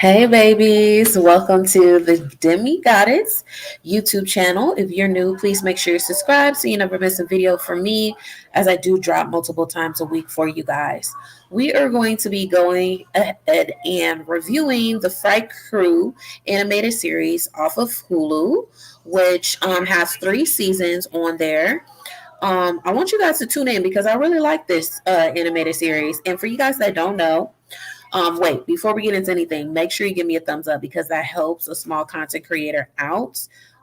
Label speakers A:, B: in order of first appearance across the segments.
A: Hey babies, welcome to the Demi Goddess YouTube channel. If you're new, please make sure you subscribe so you never miss a video from me as I do drop multiple times a week for you guys. We are going to be going ahead and reviewing the Fright Krewe animated series off of Hulu, which has 3 seasons on there. I want you guys to tune in because I really like this animated series. And for you guys that don't know, wait, before we get into anything, make sure you give me a thumbs up because that helps a small content creator out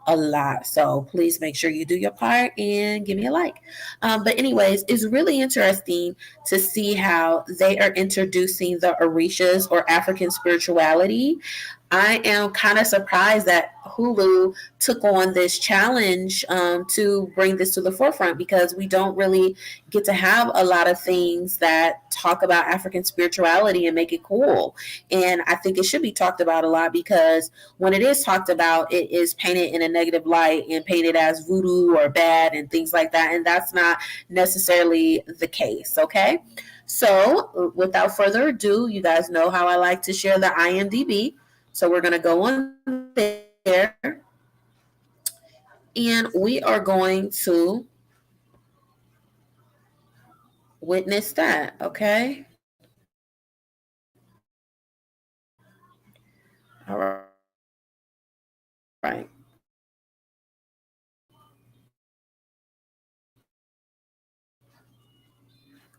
A: a lot. So please make sure you do your part and give me a like. But anyways, it's really interesting to see how they are introducing the Orishas or African spirituality. I am kind of surprised that Hulu took on this challenge to bring this to the forefront because we don't really get to have a lot of things that talk about African spirituality and make it cool. And I think it should be talked about a lot because when it is talked about, it is painted in a negative light and painted as voodoo or bad and things like that. And that's not necessarily the case. Okay. So without further ado, you guys know how I like to share the IMDb. So we're going to go on there and we are going to witness that, okay? All right.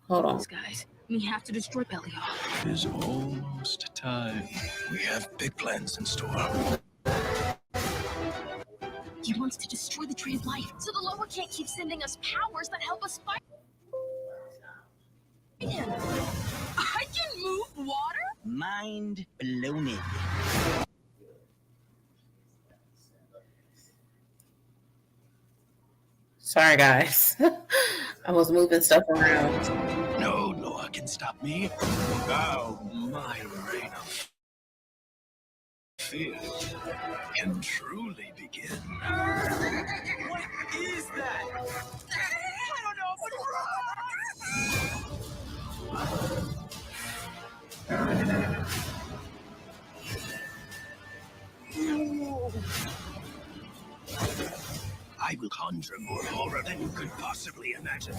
A: Hold on.
B: Guys, we have to destroy Belial.
C: It is almost time. We have big plans in store.
B: He wants to destroy the tree of life, so the lower can't keep sending us powers that help us fight him. I can move water?
D: Mind blown.
A: Sorry, guys. I was moving stuff around.
C: No law can stop me. Now my reign of fear can truly begin.
D: What is that?
B: I don't know, but
C: I will conjure more horror than you could possibly imagine.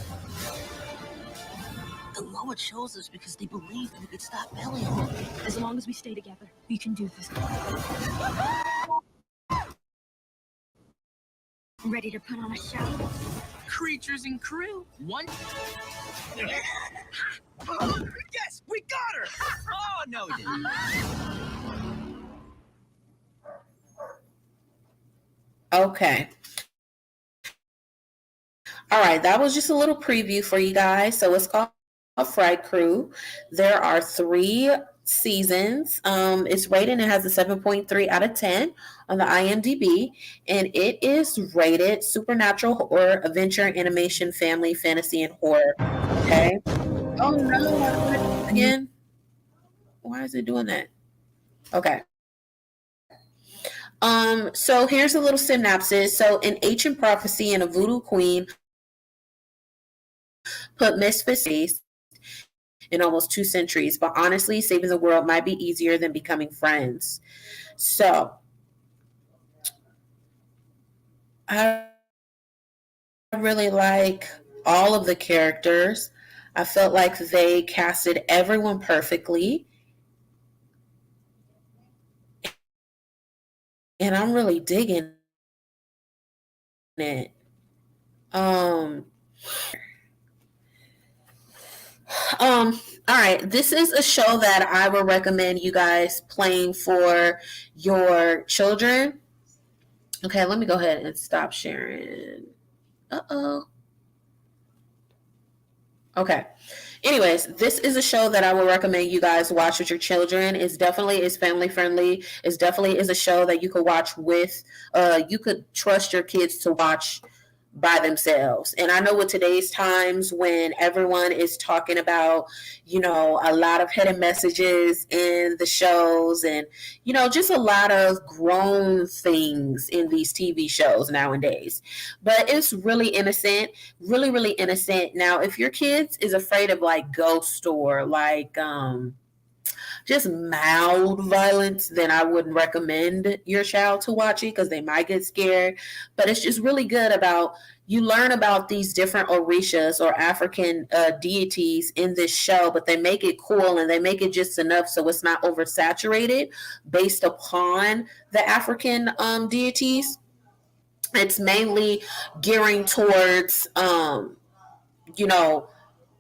D: The Loa chose us because they believed we could stop Belial.
B: as long as we stay together, we can do this. Ready to put on a show?
D: Creatures and crew. One. Yes, we got her. Oh no, we didn't.
A: Okay. All right, that was just a little preview for you guys. So it's called Fright Krewe. There are 3 seasons. It's rated, it has a 7.3 out of 10 on the IMDb, and it is rated supernatural horror, adventure, animation, family, fantasy, and horror. Okay. Oh no, again. Why is it doing that? Okay. So here's a little synopsis. So an ancient prophecy and a voodoo queen put misfits in almost 2 centuries, but honestly, saving the world might be easier than becoming friends. So I really like all of the characters. I felt like they casted everyone perfectly. And I'm really digging it. All right. This is a show that I would recommend you guys playing for your children. Okay, let me go ahead and stop sharing. Uh-oh. Okay. Anyways, this is a show that I would recommend you guys watch with your children. It's definitely is family friendly. It's definitely is a show that you could watch with. You could trust your kids to watch by themselves. And I know with today's times when everyone is talking about, a lot of hidden messages in the shows and, just a lot of grown things in these TV shows nowadays. But it's really innocent, really, really innocent. Now, if your kids is afraid of like ghost or like, just mild violence, then I wouldn't recommend your child to watch it because they might get scared. But it's just really good about, you learn about these different orishas or African deities in this show, but they make it cool and they make it just enough so it's not oversaturated based upon the African deities. It's mainly gearing towards, you know,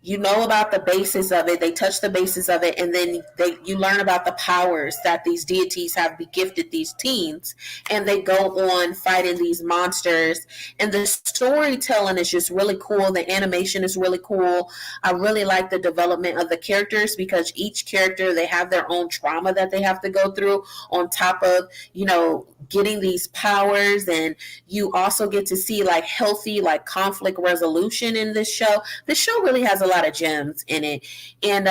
A: you know about the basis of it. They touch the basis of it, and then you learn about the powers that these deities have gifted these teens, and they go on fighting these monsters. And the storytelling is just really cool. The animation is really cool. I really like the development of the characters because each character, they have their own trauma that they have to go through on top of, getting these powers. And you also get to see like healthy like conflict resolution in this show. This show really has a lot of gems in it. And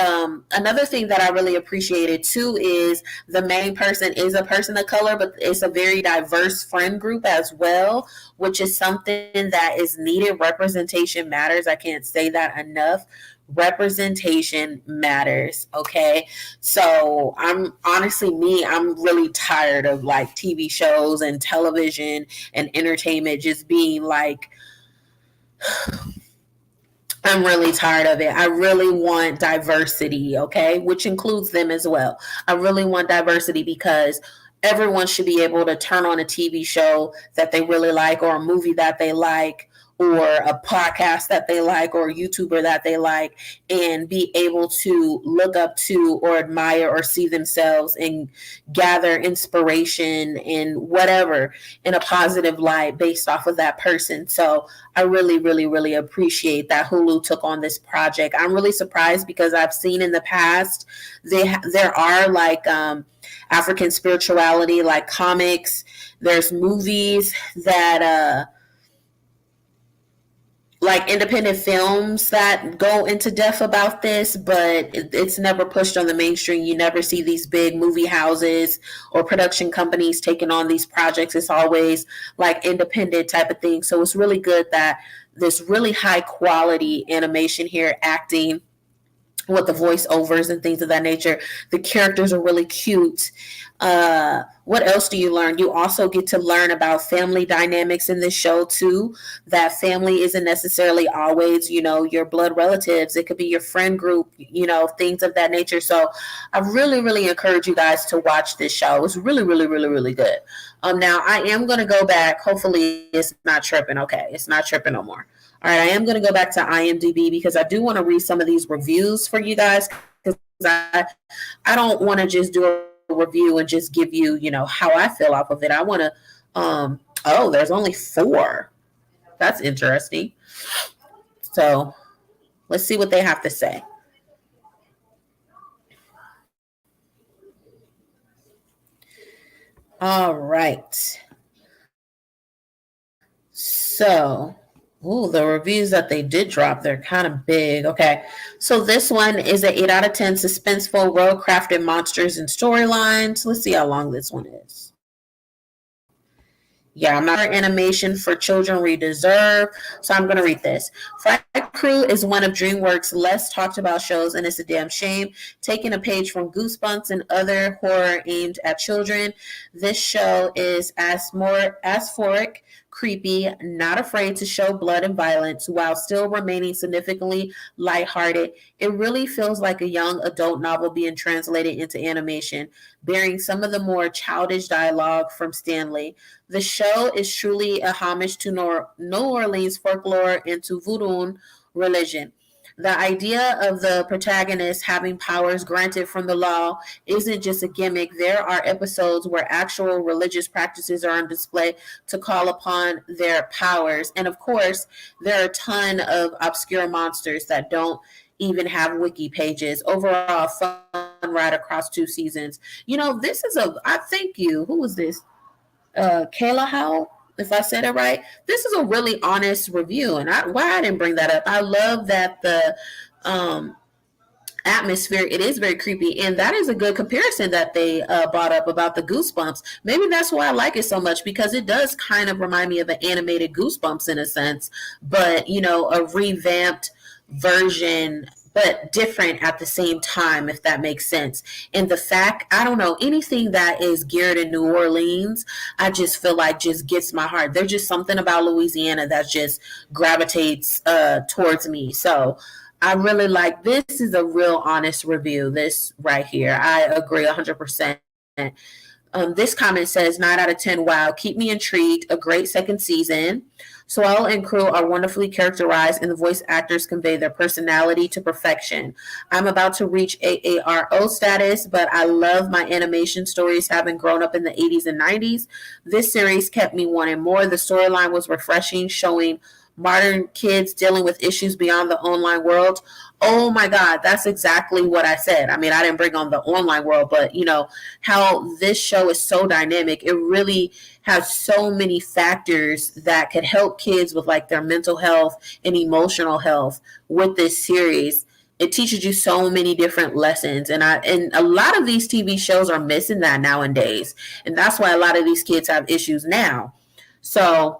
A: another thing that I really appreciated too is the main person is a person of color, but it's a very diverse friend group as well, which is something that is needed. Representation matters. I can't say that enough. Representation matters. Okay. So I'm really tired of like TV shows and television and entertainment just being like, I'm really tired of it. I really want diversity, okay, which includes them as well. I really want diversity because everyone should be able to turn on a TV show that they really like, or a movie that they like, or a podcast that they like, or a YouTuber that they like, and be able to look up to or admire or see themselves and gather inspiration and whatever in a positive light based off of that person. So I really, really, really appreciate that Hulu took on this project. I'm really surprised because I've seen in the past there are like African spirituality, like comics. There's movies that like independent films that go into depth about this, but it's never pushed on the mainstream. You never see these big movie houses or production companies taking on these projects. It's always like independent type of thing. So it's really good that this really high quality animation here, acting with the voiceovers and things of that nature. The characters are really cute. What else do you learn? You also get to learn about family dynamics in this show too. That family isn't necessarily always, your blood relatives. It could be your friend group, things of that nature. So I really, really encourage you guys to watch this show. It's really, really, really, really good. Now I am going to go back. Hopefully it's not tripping. Okay. It's not tripping no more. All right, I am going to go back to IMDb because I do want to read some of these reviews for you guys, because I don't want to just do a review and just give you, how I feel off of it. I want to, there's only 4. That's interesting. So let's see what they have to say. All right. So... the reviews that they did drop, they're kind of big. Okay. So this one is an 8 out of 10 suspenseful, well-crafted monsters and storylines. Let's see how long this one is. Yeah, I'm not animation for children we deserve. So I'm going to read this. Fright Krewe is one of DreamWorks' less talked about shows, and it's a damn shame. Taking a page from Goosebumps and other horror aimed at children, this show is asphoric, creepy, not afraid to show blood and violence while still remaining significantly lighthearted. It really feels like a young adult novel being translated into animation, bearing some of the more childish dialogue from Stanley. The show is truly a homage to New Orleans folklore and to voodoo religion. The idea of the protagonist having powers granted from the law isn't just a gimmick. There are episodes where actual religious practices are on display to call upon their powers. And of course, there are a ton of obscure monsters that don't even have wiki pages. Overall, fun ride across 2 seasons. This is I thank you. Who was this? Kayla Howe? If I said it right, this is a really honest review, and why I didn't bring that up. I love that the atmosphere, it is very creepy, and that is a good comparison that they brought up about the Goosebumps. Maybe that's why I like it so much, because it does kind of remind me of an animated Goosebumps in a sense, but a revamped version but different at the same time, if that makes sense. And the fact, I don't know, anything that is geared in New Orleans, I just feel like just gets my heart. There's just something about Louisiana that just gravitates towards me. So I really like, this is a real honest review, this right here. I agree 100%. This comment says 9 out of 10. Wow, keep me intrigued. A great second season. Swell and crew are wonderfully characterized, and the voice actors convey their personality to perfection. I'm about to reach AARO status, but I love my animation stories, having grown up in the 80s and 90s. This series kept me wanting more. The storyline was refreshing, showing modern kids dealing with issues beyond the online world. Oh my God, that's exactly what I said. I mean, I didn't bring on the online world, but you know, how this show is so dynamic. It really has so many factors that could help kids with like their mental health and emotional health with this series. It teaches you so many different lessons. And a lot of these TV shows are missing that nowadays. And that's why a lot of these kids have issues now. So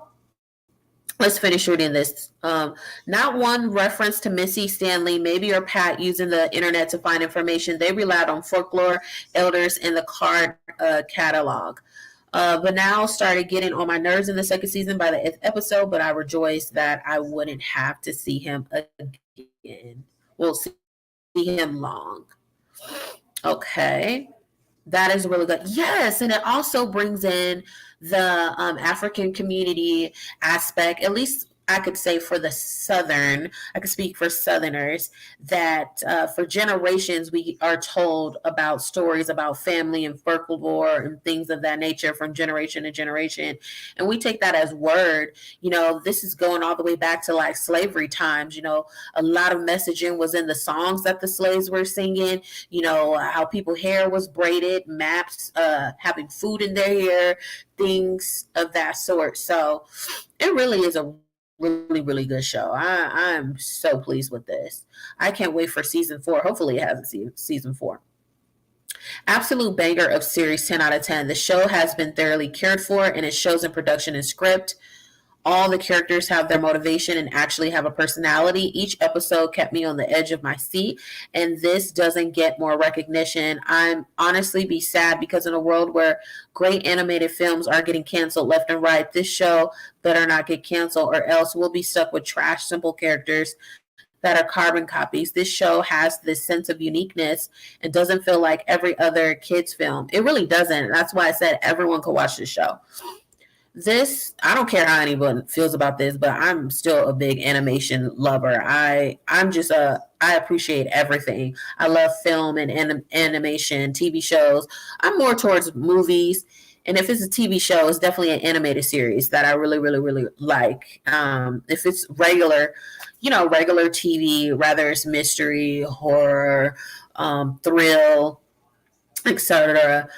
A: let's finish reading this. Not one reference to Missy, Stanley, maybe, or Pat using the internet to find information. They relied on folklore, elders, and the card catalog. But now started getting on my nerves in the second season by the 8th episode, but I rejoiced that I wouldn't have to see him again. We'll see him long. Okay. That is really good. Yes, and it also brings in the African community aspect, at least I could say for the Southern, I could speak for Southerners, that for generations we are told about stories about family and folklore and things of that nature from generation to generation. And we take that as word. You know, this is going all the way back to like slavery times. You know, a lot of messaging was in the songs that the slaves were singing, you know, how people hair was braided, maps, having food in their hair, things of that sort. So it really is a really good show. I'm so pleased with this. I can't wait for season 4. Hopefully it has a season 4. Absolute banger of series, 10 out of 10. The show has been thoroughly cared for, and it shows in production and script. All the characters have their motivation and actually have a personality. Each episode kept me on the edge of my seat, and this doesn't get more recognition. I'm honestly be sad because in a world where great animated films are getting canceled left and right, this show better not get canceled or else we'll be stuck with trash, simple characters that are carbon copies. This show has this sense of uniqueness and doesn't feel like every other kids film. It really doesn't. That's why I said everyone could watch this show. This, I don't care how anyone feels about this, but I'm still a big animation lover. I appreciate everything. I love film and animation, TV shows. I'm more towards movies. And if it's a TV show, it's definitely an animated series that I really like. If it's regular TV, rather it's mystery, horror, thrill, etc.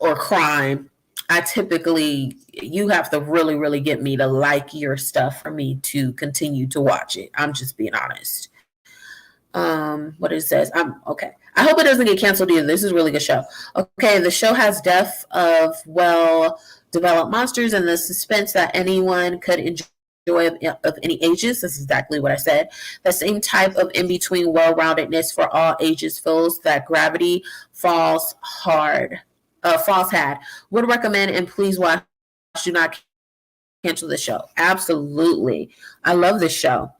A: Or crime, you have to really get me to like your stuff for me to continue to watch it. I'm just being honest. What it says, I'm okay. I hope it doesn't get canceled either. This is a really good show. Okay, the show has depth of well-developed monsters and the suspense that anyone could enjoy of any ages. This is exactly what I said. The same type of in-between well-roundedness for all ages feels that Gravity Falls had. Would recommend and please watch. Do not cancel the show. Absolutely. I love this show.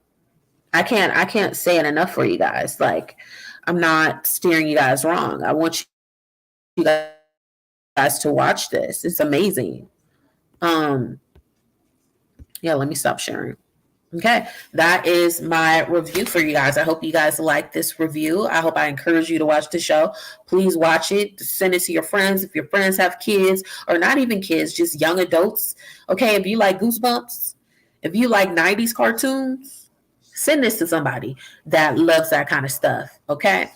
A: I can't say it enough for you guys. Like, I'm not steering you guys wrong. I want you guys to watch this. It's amazing. Yeah, let me stop sharing. Okay, that is my review for you guys. I hope you guys like this review. I hope I encourage you to watch the show. Please watch it. Send it to your friends. If your friends have kids, or not even kids, just young adults. Okay, if you like Goosebumps, if you like 90s cartoons, send this to somebody that loves that kind of stuff. Okay,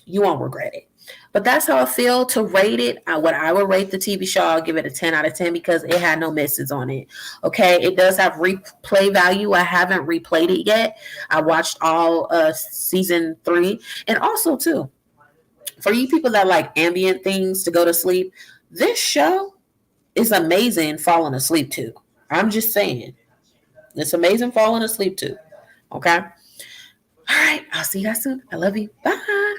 A: you won't regret it. But that's how I feel to rate it. What I would rate the TV show, I'll give it a 10 out of 10 because it had no misses on it. Okay, it does have replay value. I haven't replayed it yet. I watched all season 3. And also, too, for you people that like ambient things to go to sleep, this show is amazing falling asleep to. I'm just saying. It's amazing falling asleep to. Okay. All right. I'll see you guys soon. I love you. Bye.